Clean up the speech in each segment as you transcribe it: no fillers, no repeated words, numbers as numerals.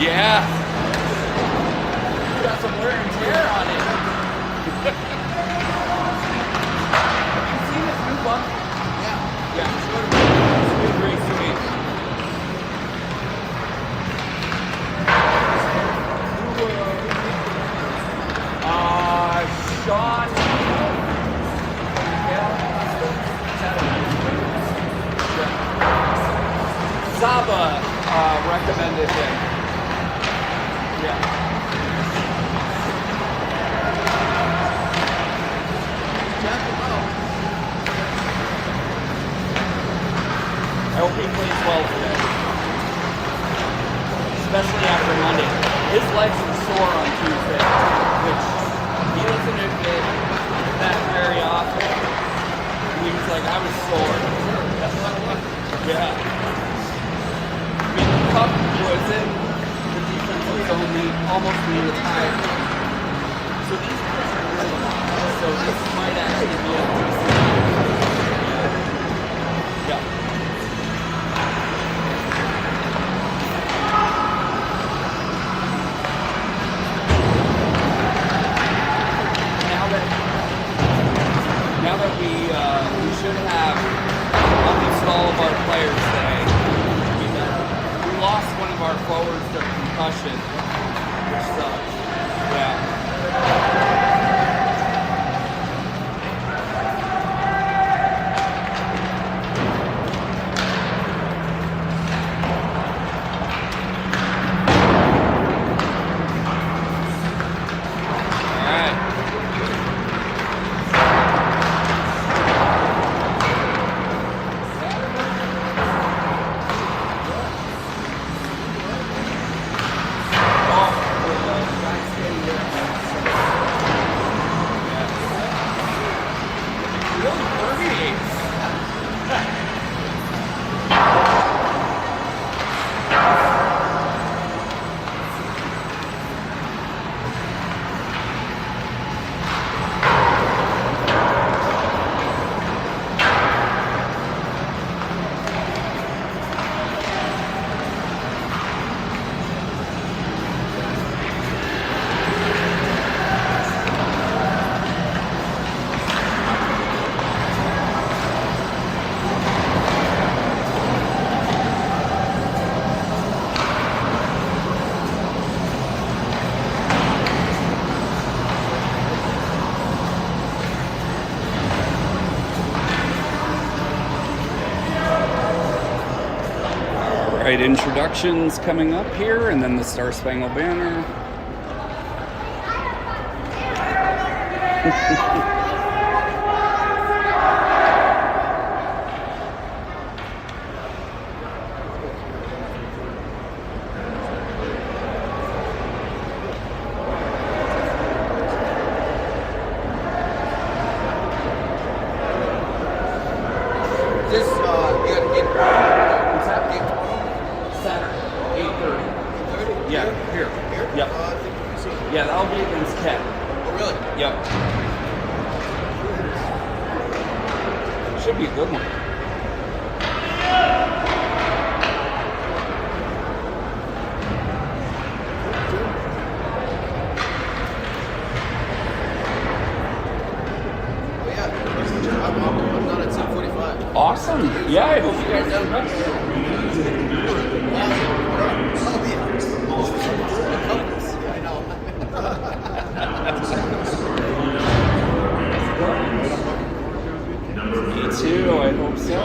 Yeah. Got some wear and tear on it. Have you seen this new one? Yeah. It's been great sweet. Sean. Zaba recommended him. Yeah. I hope he plays well today. Especially after Monday. His legs were sore on Tuesday, which he doesn't admit that very often. He was like, I was sore. Yeah. I mean, the puck was in the defensive zone almost the entire time. So these guys are really good. So this might actually be a decent. Yeah. Now that we should have almost all of our players today. We lost one of our forwards to concussion, which sucks. Yeah. Right, introductions coming up here, and then the Star Spangled Banner. Yeah, that'll be against Ken. Oh, really? Yep. Should be a good one. Oh, yeah. I'm done at 7:45. Awesome. Yeah, I hope you guys have a Me too, I hope so.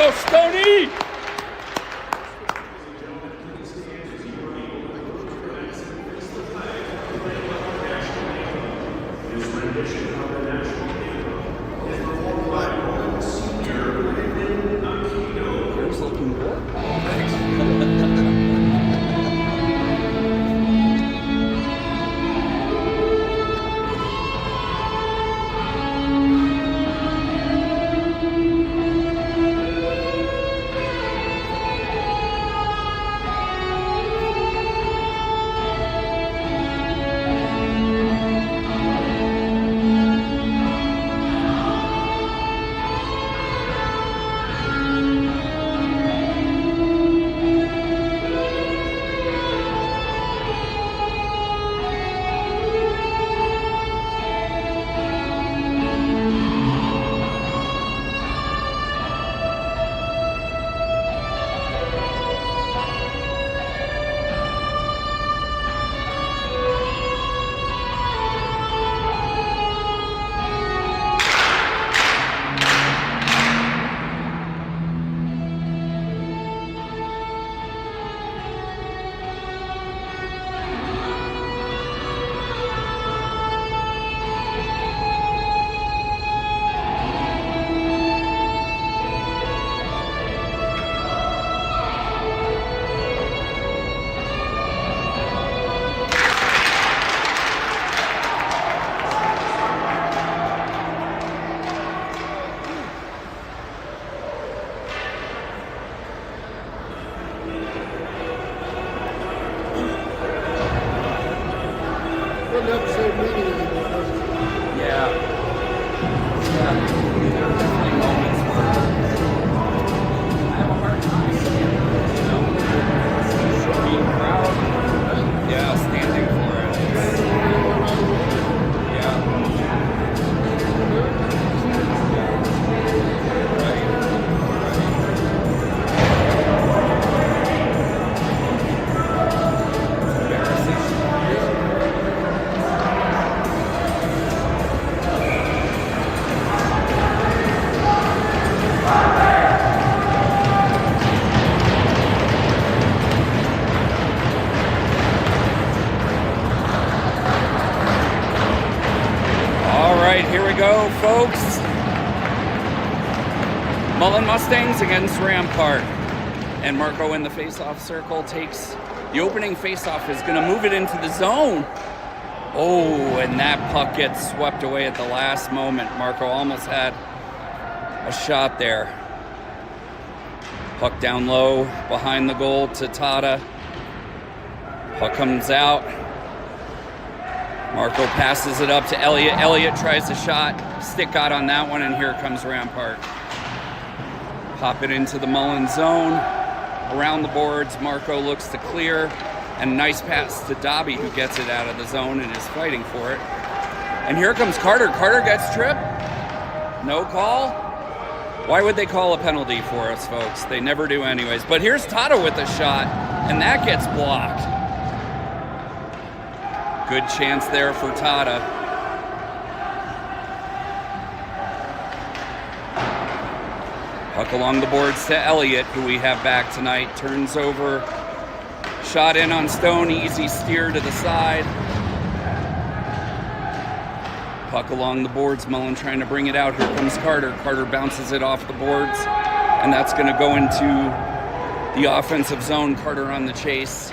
go, Stoney! Yours looking good. Wouldn't have the same meaning anymore, does it? Yeah. Yeah. There are definitely moments where I have a hard time, you know, being proud. Yeah, standing for it. Yeah. All right, here we go, folks. Mullen Mustangs against Rampart. And Marco in the face-off circle takes the opening face-off, is going to move it into the zone. Oh, and that puck gets swept away at the last moment. Marco almost had a shot there. Puck down low behind the goal to Tata. Puck comes out. Marco passes it up to Elliott. Elliott tries a shot. Stick got on that one, and here comes Rampart. Pop it into the Mullen zone. Around the boards, Marco looks to clear. And nice pass to Dobby, who gets it out of the zone and is fighting for it. And here comes Carter. Carter gets tripped. No call. Why would they call a penalty for us, folks? They never do anyways. But here's Tata with a shot, and that gets blocked. Good chance there for Tata. Puck along the boards to Elliott, who we have back tonight. Turns over. Shot in on Stone. Easy steer to the side. Puck along the boards. Mullen trying to bring it out. Here comes Carter. Carter bounces it off the boards. And that's going to go into the offensive zone. Carter on the chase.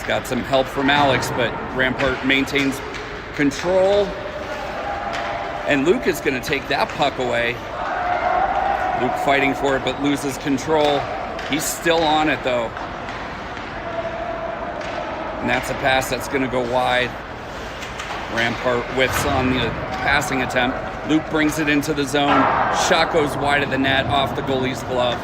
Got some help from Alex, but Rampart maintains control. And Luke is going to take that puck away. Luke fighting for it, but loses control. He's still on it, though. And that's a pass that's going to go wide. Rampart whiffs on the passing attempt. Luke brings it into the zone. Shot goes wide of the net, off the goalie's glove.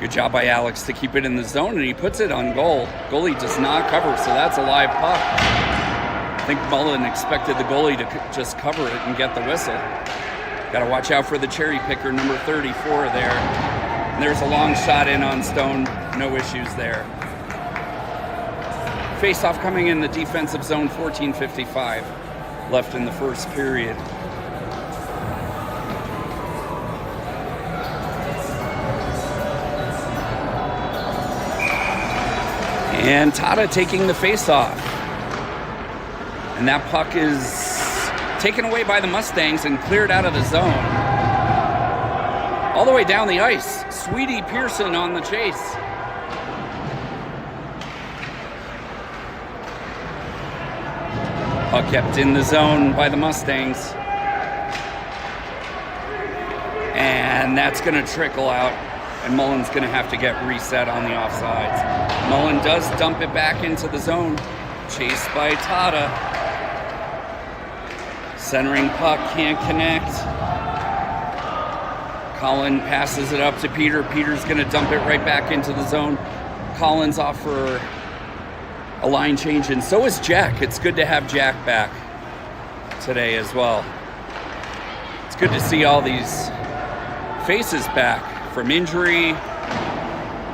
Good job by Alex to keep it in the zone, and he puts it on goal. Goalie does not cover, so that's a live puck. I think Mullen expected the goalie to just cover it and get the whistle. Got to watch out for the cherry picker, number 34 there. And there's a long shot in on Stone. No issues there. Face-off coming in the defensive zone, 14:55 left in the first period. And Tata taking the face-off. And that puck is taken away by the Mustangs and cleared out of the zone. All the way down the ice, Sweetie Pearson on the chase. Puck kept in the zone by the Mustangs. And that's going to trickle out. And Mullen's going to have to get reset on the offsides. Mullen does dump it back into the zone. Chased by Tata. Centering puck, can't connect. Colin passes it up to Peter. Peter's going to dump it right back into the zone. Colin's off for a line change, and so is Jack. It's good to have Jack back today as well. It's good to see all these faces back from injury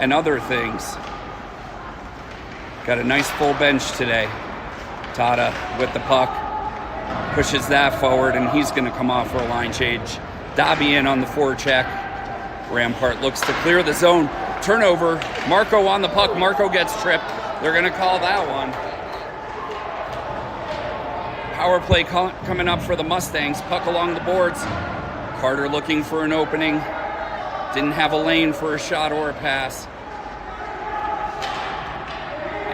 and other things. Got a nice full bench today. Tata with the puck, pushes that forward, and he's going to come off for a line change. Dobby in on the forecheck. Rampart looks to clear the zone. Turnover. Marco on the puck. Marco gets tripped. They're going to call that one. Power play coming up for the Mustangs. Puck along the boards. Carter looking for an opening. Didn't have a lane for a shot or a pass.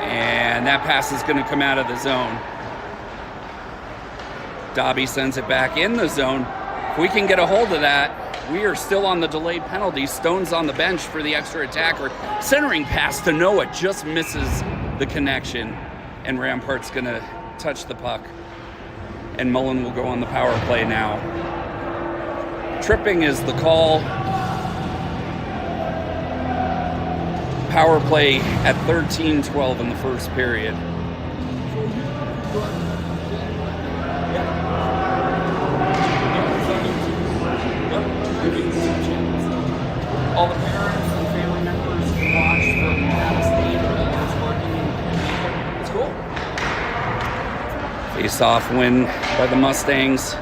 And that pass is going to come out of the zone. Dobby sends it back in the zone. If we can get a hold of that, we are still on the delayed penalty. Stone's on the bench for the extra attacker. Centering pass to Noah just misses the connection. And Rampart's going to touch the puck. And Mullen will go on the power play now. Tripping is the call. Power play at 13-12 in the first period. All the parents and family members can watch from out of state or working. It's cool. Face-off win by the Mustangs.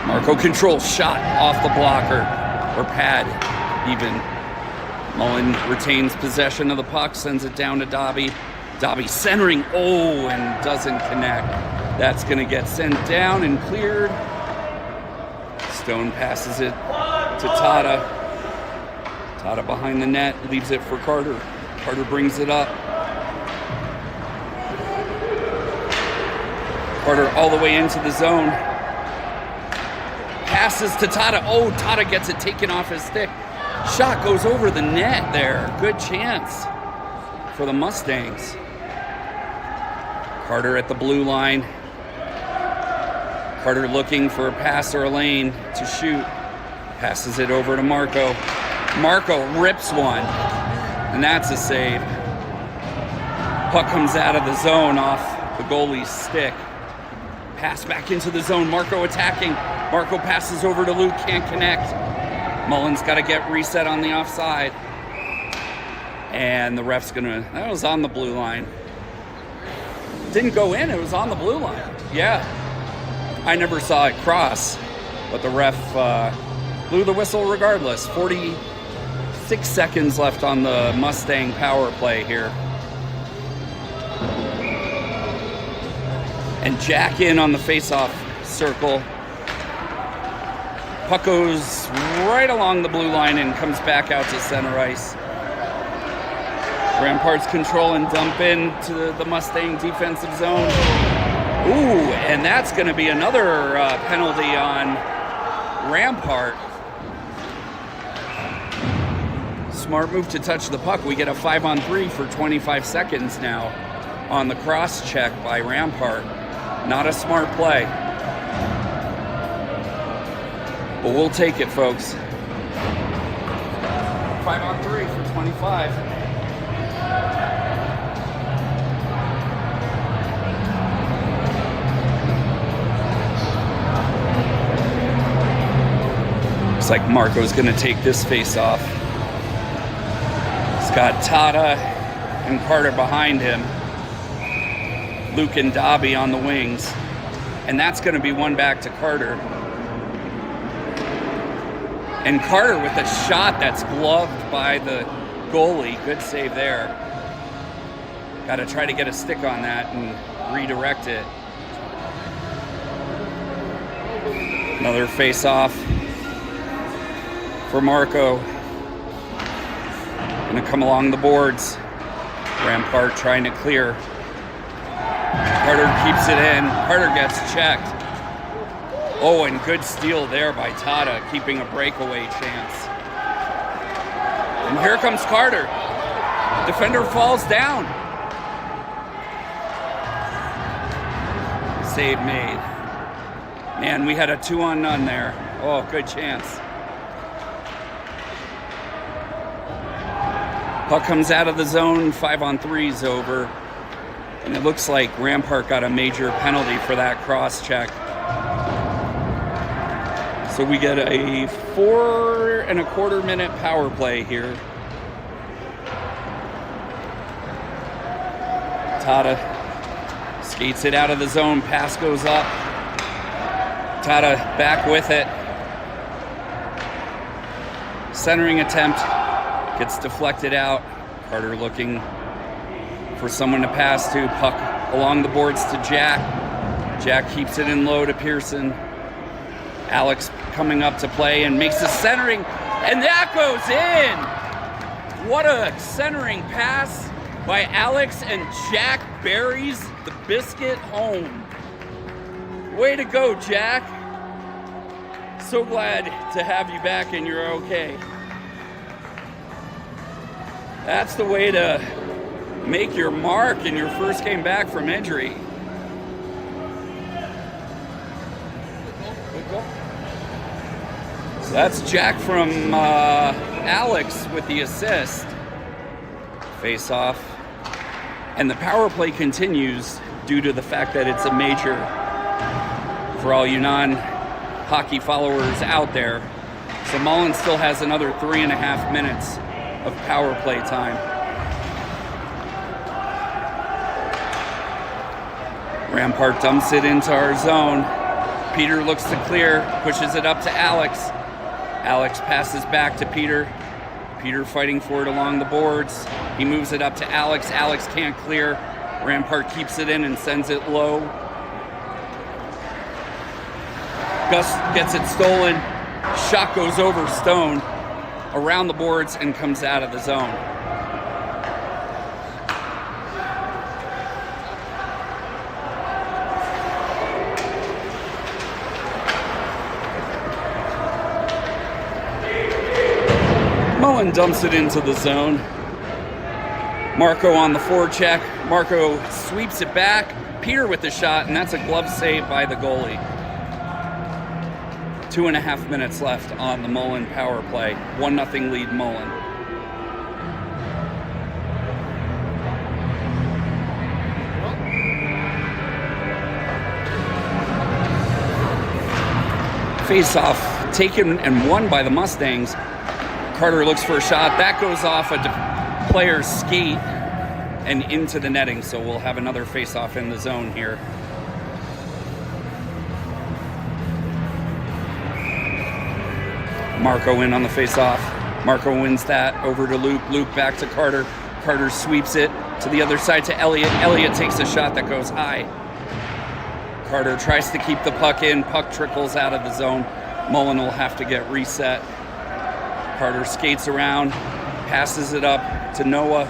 Marco controls shot off the blocker, or pad even. Mullen retains possession of the puck, sends it down to Dobby. Dobby centering, and doesn't connect. That's going to get sent down and cleared. Stone passes it to Tata. Tata behind the net, leaves it for Carter. Carter brings it up. Carter all the way into the zone. Passes to Tata. Tata gets it taken off his stick. Shot goes over the net there. Good chance for the Mustangs. Carter at the blue line. Carter looking for a pass or a lane to shoot. Passes it over to Marco. Marco rips one, and that's a save. Puck comes out of the zone off the goalie's stick. Pass back into the zone. Marco attacking. Marco passes over to Luke, can't connect. Mullen's got to get reset on the offside. And the ref's that was on the blue line. Didn't go in, it was on the blue line. Yeah. I never saw it cross, but the ref blew the whistle regardless. 46 seconds left on the Mustang power play here. And Jack in on the face-off circle. Puck goes right along the blue line and comes back out to center ice. Ramparts control and dump into the Mustang defensive zone. And that's going to be another penalty on Rampart. Smart move to touch the puck. We get a 5-on-3 for 25 seconds now on the cross check by Rampart. Not a smart play. But we'll take it, folks. 5-on-3 for 25. Looks like Marco's going to take this face off. He's got Tata and Carter behind him. Luke and Dobby on the wings. And that's going to be one back to Carter. And Carter with a shot that's gloved by the goalie. Good save there. Got to try to get a stick on that and redirect it. Another face-off for Marco. Going to come along the boards. Rampart trying to clear. Carter keeps it in. Carter gets checked. Oh, and good steal there by Tata, keeping a breakaway chance. And here comes Carter. Defender falls down. Save made. Man, we had a 2-on-none there. Oh, good chance. Puck comes out of the zone, 5-on-3's over. And it looks like Rampart got a major penalty for that cross-check. So we get a 4.25-minute power play here. Tata skates it out of the zone, pass goes up. Tata back with it. Centering attempt gets deflected out. Carter looking for someone to pass to. Puck along the boards to Jack. Jack keeps it in low to Pearson. Alex coming up to play and makes a centering, and that goes in! What a centering pass by Alex, and Jack buries the biscuit home. Way to go, Jack. So glad to have you back and you're okay. That's the way to make your mark in your first game back from injury. So that's Jack from Alex with the assist. Face off. And the power play continues due to the fact that it's a major for all you non-hockey followers out there. So Mullen still has another 3.5 minutes of power play time. Rampart dumps it into our zone. Peter looks to clear, pushes it up to Alex. Alex passes back to Peter. Peter fighting for it along the boards. He moves it up to Alex. Alex can't clear. Rampart keeps it in and sends it low. Gus gets it stolen. Shot goes over Stone, around the boards, and comes out of the zone. Mullen dumps it into the zone. Marco on the forecheck. Marco sweeps it back. Peter with the shot, and that's a glove save by the goalie. 2.5 minutes left on the Mullen power play. 1-0 lead Mullen. Face-off taken and won by the Mustangs. Carter looks for a shot. That goes off a player's skate and into the netting, so we'll have another face-off in the zone here. Marco in on the face-off. Marco wins that over to Luke. Luke back to Carter. Carter sweeps it to the other side to Elliott. Elliott takes a shot that goes high. Carter tries to keep the puck in. Puck trickles out of the zone. Mullen will have to get reset. Carter skates around, passes it up to Noah.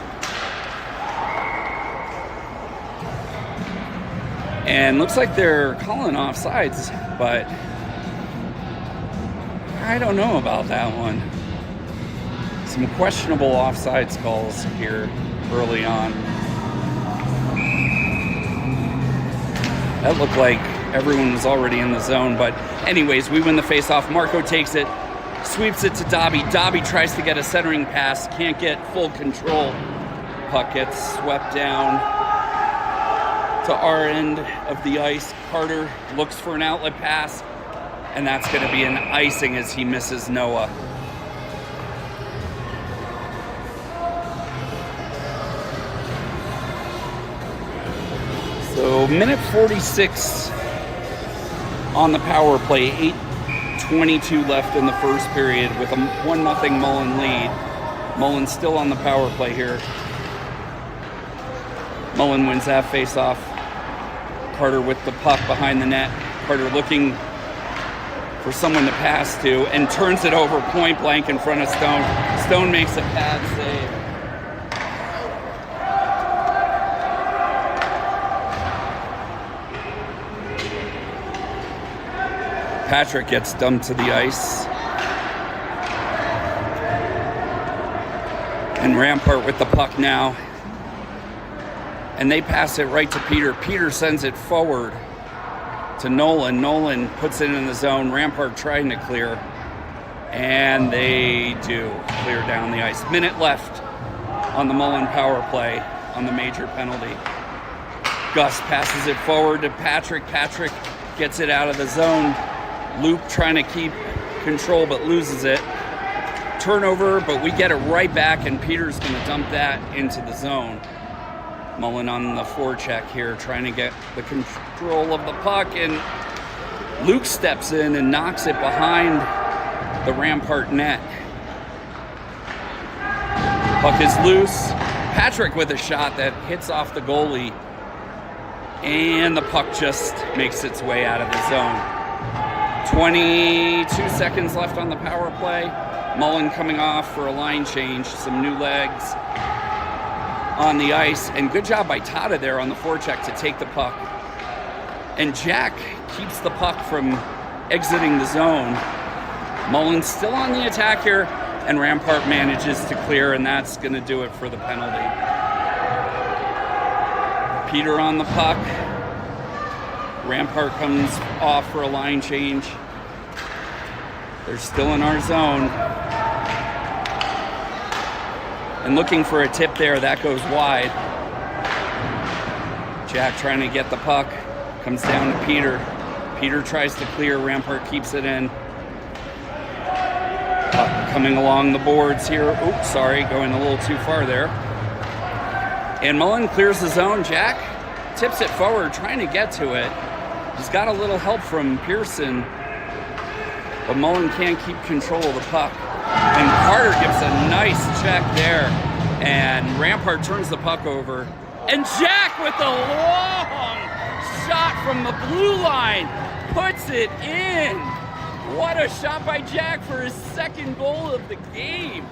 And looks like they're calling offsides, but I don't know about that one. Some questionable offsides calls here early on. That looked like everyone was already in the zone, but anyways, we win the face-off. Marco takes it, sweeps it to Dobby. Dobby tries to get a centering pass, can't get full control. Puck gets swept down to our end of the ice. Carter looks for an outlet pass, and that's going to be an icing as he misses Noah. So minute 46 on the power play, 8:22 left in the first period with a 1-0 Mullen lead. Mullen still on the power play here. Mullen wins that face-off. Carter with the puck behind the net. Carter looking for someone to pass to and turns it over point blank in front of Stone. Stone makes a bad save. Patrick gets dumped to the ice. And Rampart with the puck now. And they pass it right to Peter. Peter sends it forward to Nolan. Nolan puts it in the zone. Rampart trying to clear. And they do clear down the ice. Minute left on the Mullen power play on the major penalty. Gus passes it forward to Patrick. Patrick gets it out of the zone. Luke trying to keep control but loses it. Turnover, but we get it right back, and Peter's going to dump that into the zone. Mullen on the forecheck here, trying to get the control of the puck, and Luke steps in and knocks it behind the Rampart net. Puck is loose. Patrick with a shot that hits off the goalie, and the puck just makes its way out of the zone. 22 seconds left on the power play. Mullen coming off for a line change, some new legs on the ice, and good job by Tata there on the forecheck to take the puck. And Jack keeps the puck from exiting the zone. Mullen's still on the attack here, and Rampart manages to clear, and that's going to do it for the penalty. Peter on the puck. Rampart comes off for a line change. They're still in our zone. And looking for a tip there, that goes wide. Jack trying to get the puck. Comes down to Peter. Peter tries to clear, Rampart keeps it in. Puck coming along the boards here. Oops, sorry, going a little too far there. And Mullen clears the zone. Jack tips it forward, trying to get to it. He's got a little help from Pearson, but Mullen can't keep control of the puck. And Carter gives a nice check there, and Rampart turns the puck over. And Jack with a long shot from the blue line puts it in. What a shot by Jack for his second goal of the game.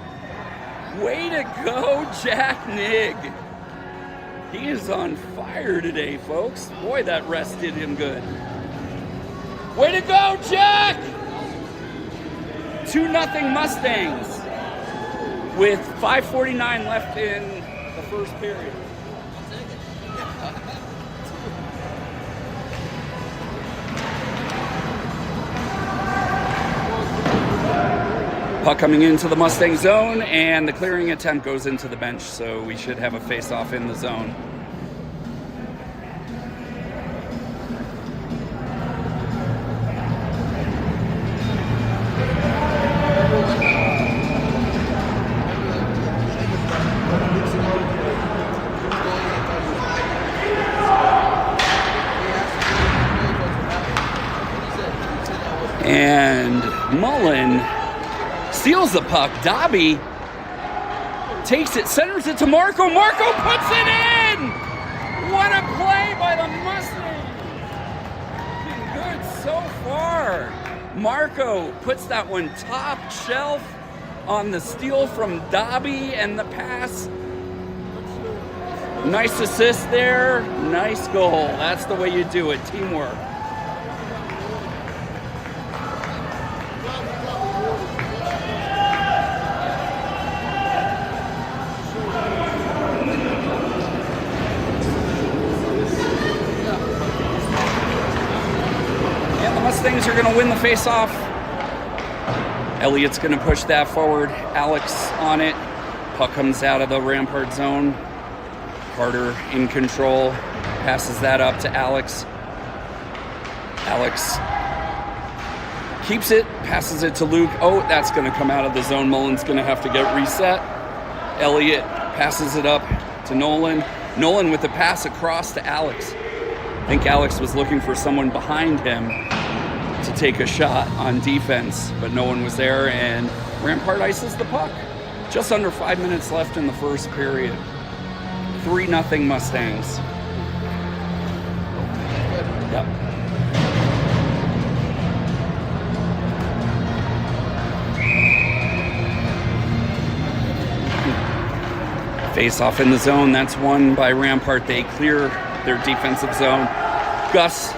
Way to go, Jack Nig. He is on fire today, folks. Boy, that rest did him good. Way to go, Jack! 2-0 Mustangs with 5:49 left in the first period. Puck coming into the Mustang zone, and the clearing attempt goes into the bench, so we should have a face-off in the zone. And Mullen steals the puck. Dobby takes it, centers it to Marco. Marco puts it in! What a play by the Mustangs! Looking good so far. Marco puts that one top shelf on the steal from Dobby and the pass. Nice assist there. Nice goal. That's the way you do it. Teamwork. Mustangs are going to win the face-off. Elliott's going to push that forward. Alex on it. Puck comes out of the Rampart zone. Carter in control. Passes that up to Alex. Alex keeps it. Passes it to Luke. Oh, that's going to come out of the zone. Mullen's going to have to get reset. Elliott passes it up to Nolan. Nolan with the pass across to Alex. I think Alex was looking for someone behind him to take a shot on defense, but no one was there, and Rampart ices the puck. Just under 5 minutes left in the first period. 3-0 Mustangs. Yep. Face off in the zone. That's won by Rampart. They clear their defensive zone. Gus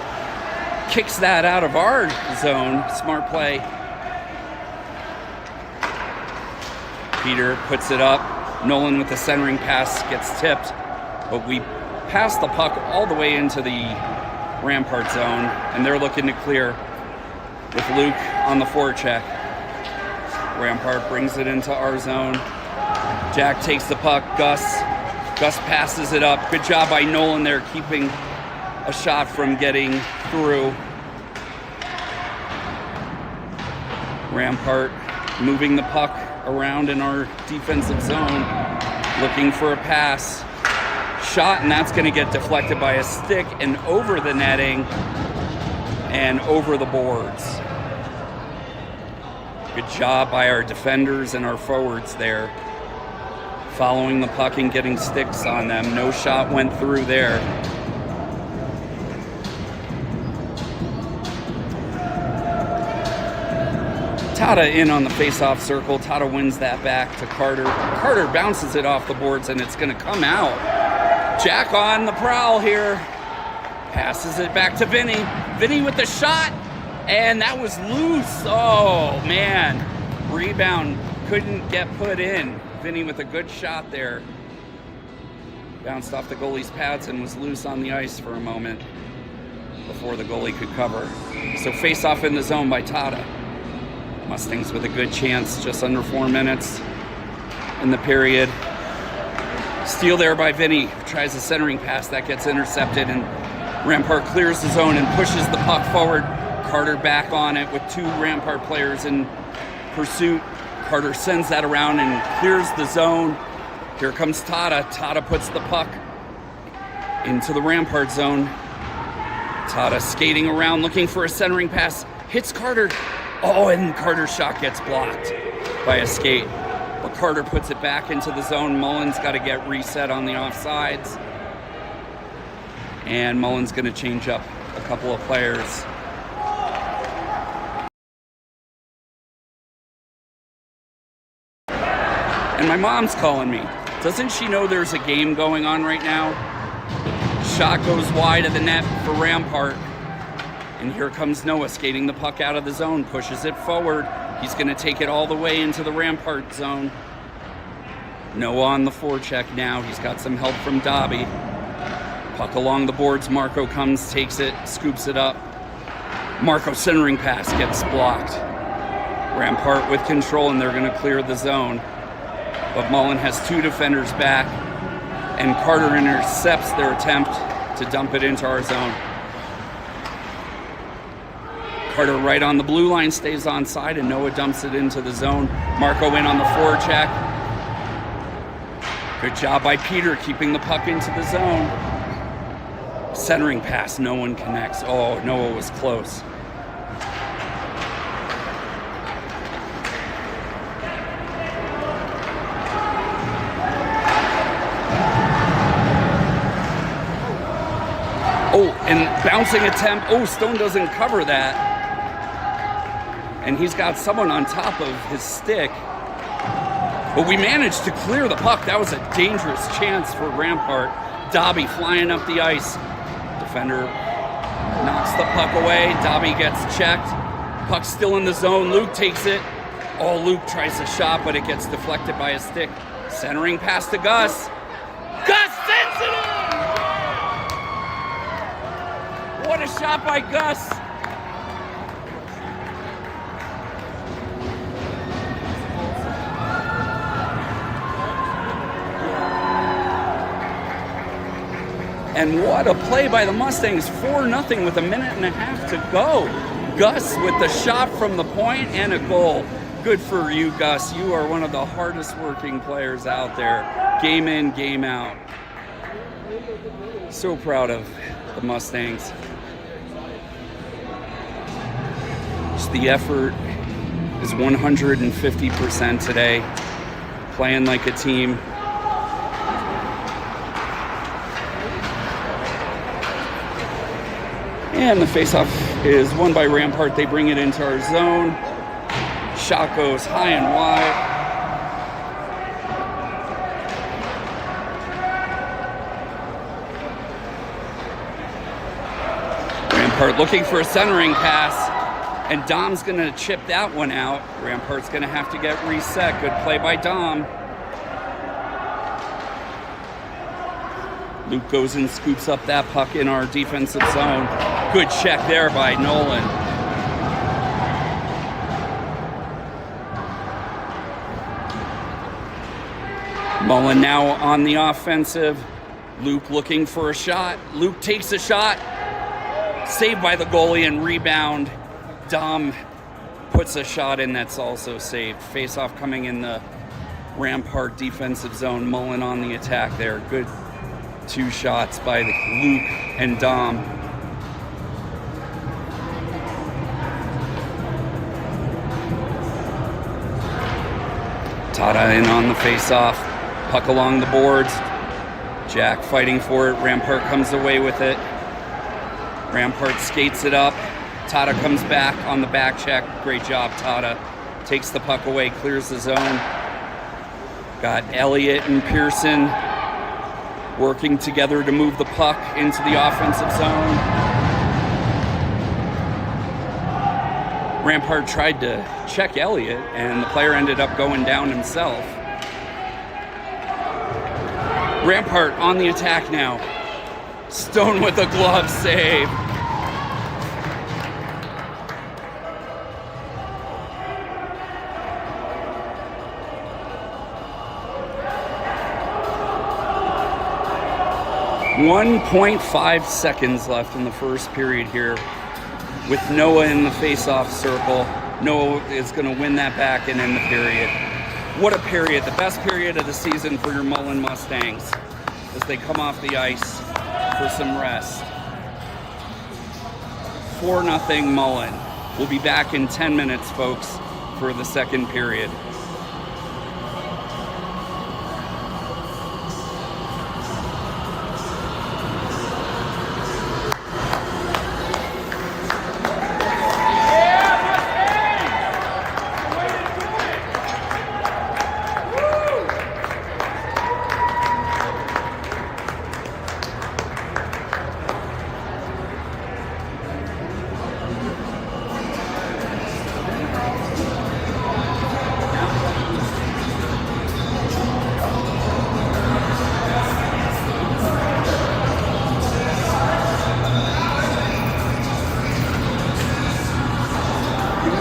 kicks that out of our zone. Smart play. Peter puts it up. Nolan with the centering pass gets tipped, but we pass the puck all the way into the Rampart zone, and they're looking to clear with Luke on the forecheck. Rampart brings it into our zone. Jack takes the puck. Gus passes it up. Good job by Nolan there, keeping a shot from getting through. Rampart moving the puck around in our defensive zone, looking for a pass. Shot, and that's going to get deflected by a stick and over the netting and over the boards. Good job by our defenders and our forwards there, following the puck and getting sticks on them. No shot went through there. Tata in on the face-off circle. Tata wins that back to Carter. Carter bounces it off the boards, and it's going to come out. Jack on the prowl here. Passes it back to Vinny. Vinny with the shot, and that was loose. Oh, man. Rebound couldn't get put in. Vinny with a good shot there. Bounced off the goalie's pads and was loose on the ice for a moment before the goalie could cover. So face-off in the zone by Tata. Mustangs with a good chance, just under 4 minutes in the period. Steal there by Vinny. Tries a centering pass. That gets intercepted, and Rampart clears the zone and pushes the puck forward. Carter back on it with 2 Rampart players in pursuit. Carter sends that around and clears the zone. Here comes Tata. Tata puts the puck into the Rampart zone. Tata skating around, looking for a centering pass. Hits Carter. Oh, and Carter's shot gets blocked by a skate. But Carter puts it back into the zone. Mullen's got to get reset on the offsides. And Mullen's going to change up a couple of players. And my mom's calling me. Doesn't she know there's a game going on right now? Shot goes wide of the net for Rampart. And here comes Noah skating the puck out of the zone, pushes it forward. He's going to take it all the way into the Rampart zone. Noah on the forecheck now. He's got some help from Dobby. Puck along the boards. Marco comes, takes it, scoops it up. Marco centering pass gets blocked. Rampart with control, and they're going to clear the zone. But Mullen has 2 defenders back, and Carter intercepts their attempt to dump it into our zone. Carter right on the blue line, stays onside, and Noah dumps it into the zone. Marco in on the forecheck. Good job by Peter keeping the puck into the zone. Centering pass, no one connects. Oh, Noah was close. Oh, and bouncing attempt. Oh, Stone doesn't cover that. And he's got someone on top of his stick. But we managed to clear the puck. That was a dangerous chance for Rampart. Dobby flying up the ice. Defender knocks the puck away. Dobby gets checked. Puck still in the zone. Luke takes it. Oh, Luke tries a shot, but it gets deflected by a stick. Centering pass to Gus. Gus sends it in! What a shot by Gus. And what a play by the Mustangs, 4-0 with 1.5 minutes to go. Gus with the shot from the point and a goal. Good for you, Gus. You are one of the hardest working players out there. Game in, game out. So proud of the Mustangs. Just the effort is 150% today. Playing like a team. And the faceoff is won by Rampart. They bring it into our zone. Shot goes high and wide. Rampart looking for a centering pass, and Dom's going to chip that one out. Rampart's going to have to get reset. Good play by Dom. Luke goes and scoops up that puck in our defensive zone. Good check there by Nolan. Mullen now on the offensive. Luke looking for a shot. Luke takes a shot. Saved by the goalie and rebound. Dom puts a shot in that's also saved. Face-off coming in the Rampart defensive zone. Mullen on the attack there. Good 2 shots by Luke and Dom. Tata in on the face-off. Puck along the boards. Jack fighting for it. Rampart comes away with it. Rampart skates it up. Tata comes back on the back check. Great job, Tata. Takes the puck away, clears the zone. Got Elliott and Pearson working together to move the puck into the offensive zone. Rampart tried to check Elliott, and the player ended up going down himself. Rampart on the attack now. Stone with a glove save. .5 seconds left in the first period here. With Noah in the face-off circle, Noah is going to win that back and end the period. What a period. The best period of the season for your Mullen Mustangs as they come off the ice for some rest. 4-0 Mullen. We'll be back in 10 minutes, folks, for the second period.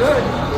Good.